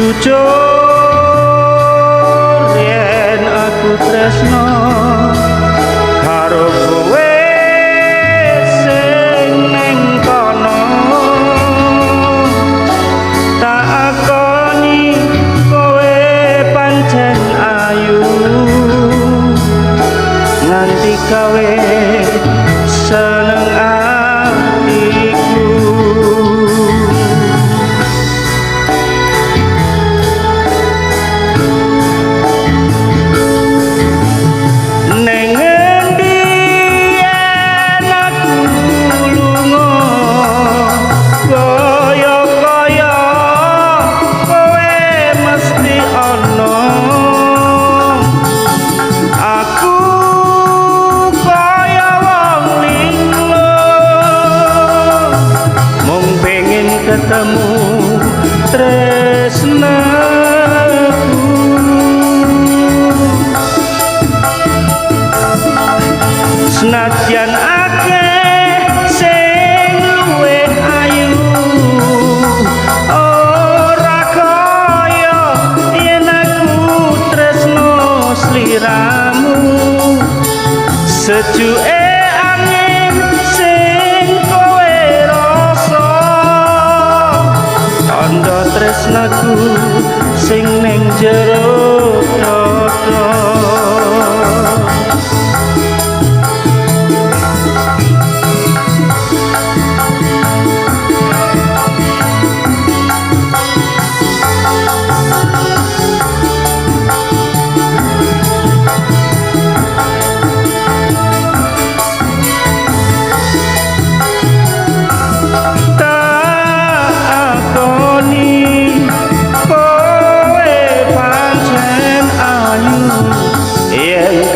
Jujur yen aku tresno karo kowe sing ning kono, tak akoni kowe pancen ayu nganti gawe seneng atiku. Ketemu tresnaku, senajan akeh sing luwih ayu, ora kaya yen aku tresno sliramu. Sejuke angin sing kowe rasa, tandha tresnaku sing ning jero dada.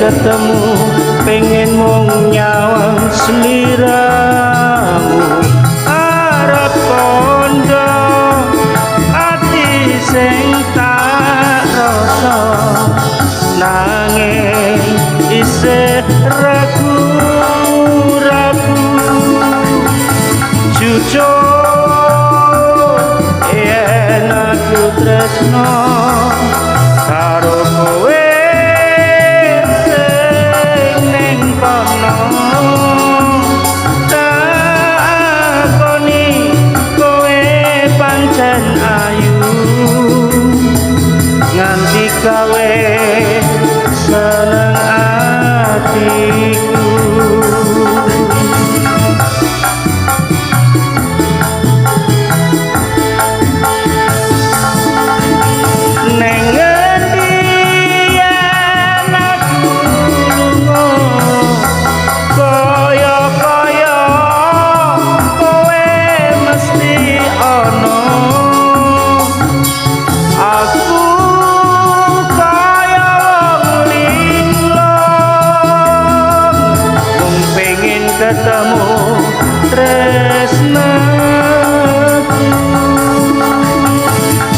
Ketemu pengen mung nyawang sliramu, arep kondo ati sing tak rasa, nanging isih ragu-ragu. Jujur yen aku tresno karo kowe nganti gawe seneng atiku. Neng ngendi yen aku lunga, kaya-kaya kowe mesti ana. Aku ketemu tresnaku,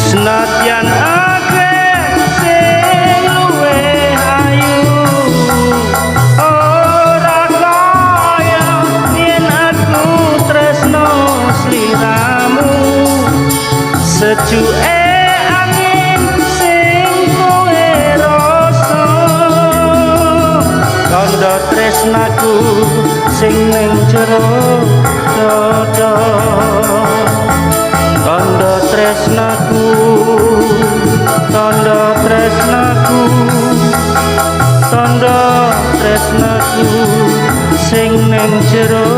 senadyan akeh sing luwih ayu, ora kaya yen aku tresno sliramu. Sejuke angin sing kowe rasa, tandha tresnaku sing ning jero dada. Tandha tresnaku, tandha tresnaku, tandha tresnaku sing ning jero